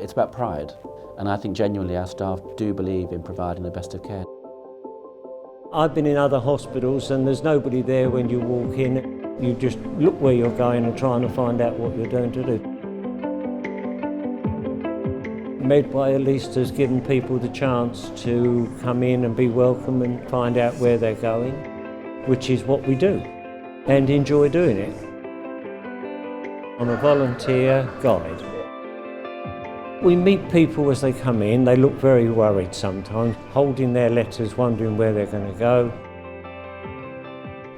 It's about pride, and I think genuinely our staff do believe in providing the best of care. I've been in other hospitals and there's nobody there when you walk in. You just look where you're going and trying to find out what you're going to do. Medway at least has given people the chance to come in and be welcome and find out where they're going, which is what we do, and enjoy doing it. I'm a volunteer guide. We meet people as they come in. They look very worried sometimes, holding their letters, wondering where they're going to go.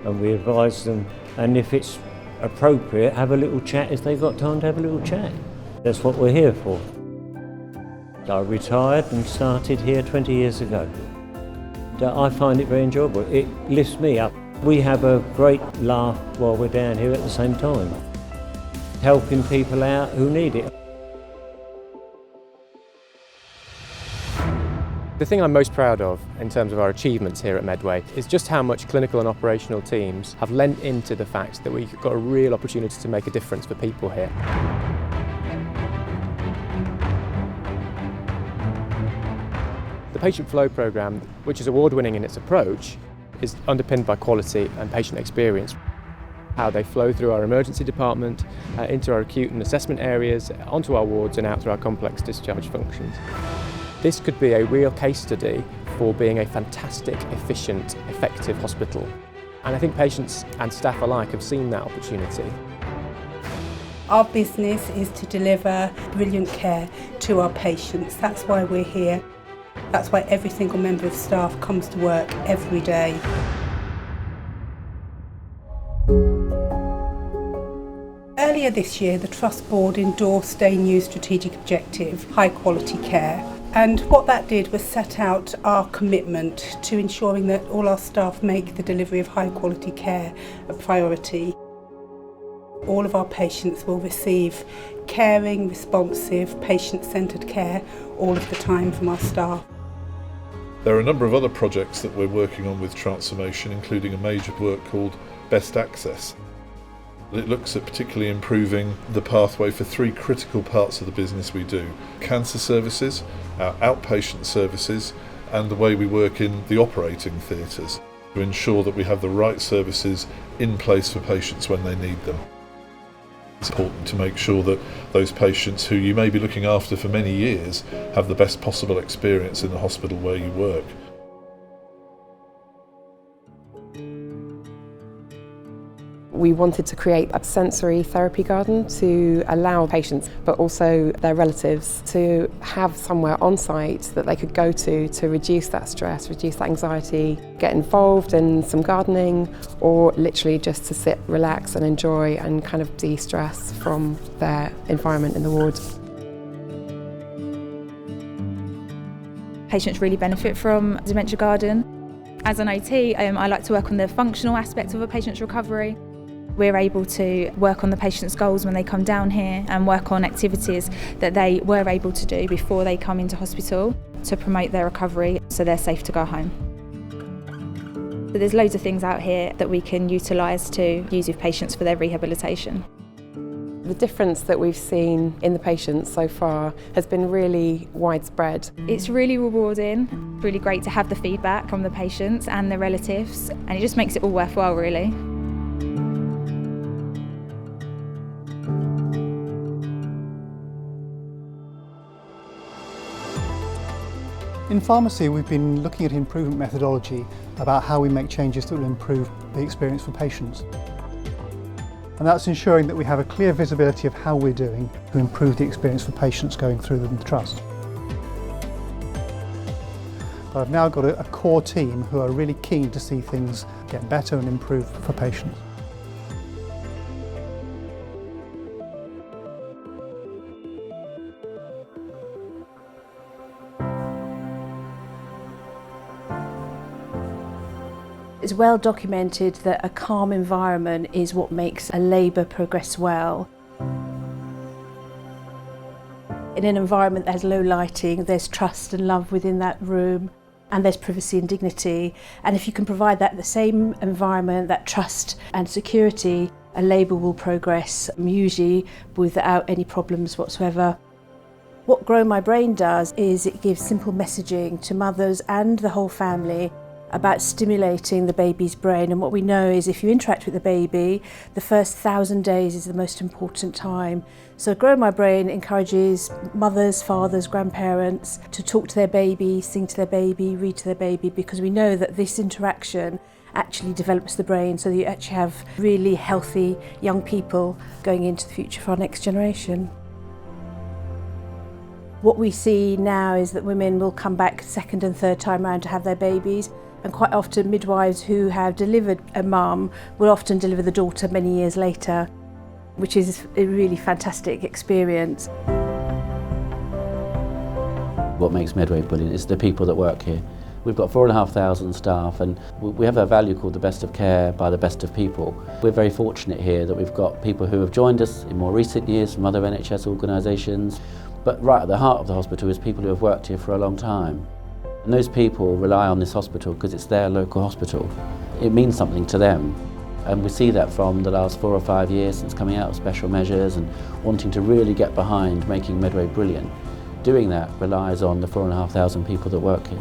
And we advise them, and if it's appropriate, have a little chat if they've got time to have a little chat. That's what we're here for. I retired and started here 20 years ago. I find it very enjoyable. It lifts me up. We have a great laugh while we're down here at the same time, helping people out who need it. The thing I'm most proud of in terms of our achievements here at Medway is just how much clinical and operational teams have lent into the fact that we've got a real opportunity to make a difference for people here. The Patient Flow programme, which is award-winning in its approach, is underpinned by quality and patient experience. How they flow through our emergency department, into our acute and assessment areas, onto our wards and out through our complex discharge functions. This could be a real case study for being a fantastic, efficient, effective hospital. And I think patients and staff alike have seen that opportunity. Our business is to deliver brilliant care to our patients. That's why we're here. That's why every single member of staff comes to work every day. Earlier this year, the Trust Board endorsed a new strategic objective, high quality care. And what that did was set out our commitment to ensuring that all our staff make the delivery of high quality care a priority. All of our patients will receive caring, responsive, patient-centred care all of the time from our staff. There are a number of other projects that we're working on with transformation, including a major work called Best Access. It looks at particularly improving the pathway for three critical parts of the business we do: cancer services, our outpatient services, and the way we work in the operating theatres to ensure that we have the right services in place for patients when they need them. It's important to make sure that those patients who you may be looking after for many years have the best possible experience in the hospital where you work. We wanted to create a sensory therapy garden to allow patients, but also their relatives, to have somewhere on site that they could go to reduce that stress, reduce that anxiety, get involved in some gardening, or literally just to sit, relax and enjoy and kind of de-stress from their environment in the ward. Patients really benefit from Dementia Garden. As an OT, I like to work on the functional aspect of a patient's recovery. We're able to work on the patient's goals when they come down here and work on activities that they were able to do before they come into hospital to promote their recovery so they're safe to go home. So there's loads of things out here that we can utilise to use with patients for their rehabilitation. The difference that we've seen in the patients so far has been really widespread. It's really rewarding, really great to have the feedback from the patients and their relatives, and it just makes it all worthwhile, really. In pharmacy, we've been looking at improvement methodology about how we make changes that will improve the experience for patients. And that's ensuring that we have a clear visibility of how we're doing to improve the experience for patients going through the trust. But I've now got a core team who are really keen to see things get better and improve for patients. It's well documented that a calm environment is what makes a labour progress well. In an environment that has low lighting, there's trust and love within that room, and there's privacy and dignity. And if you can provide that the same environment, that trust and security, a labour will progress, usually without any problems whatsoever. What Grow My Brain does is it gives simple messaging to mothers and the whole family about stimulating the baby's brain. And what we know is if you interact with the baby, the first 1,000 days is the most important time. So Grow My Brain encourages mothers, fathers, grandparents to talk to their baby, sing to their baby, read to their baby, because we know that this interaction actually develops the brain so that you actually have really healthy young people going into the future for our next generation. What we see now is that women will come back second and third time around to have their babies, and quite often midwives who have delivered a mum will often deliver the daughter many years later, which is a really fantastic experience. What makes Medway brilliant is the people that work here. We've got 4,500 staff, and we have a value called the best of care by the best of people. We're very fortunate here that we've got people who have joined us in more recent years from other NHS organisations, but right at the heart of the hospital is people who have worked here for a long time. And those people rely on this hospital because it's their local hospital. It means something to them. And we see that from the last 4 or 5 years since coming out of special measures and wanting to really get behind making Medway brilliant. Doing that relies on the 4,500 people that work here.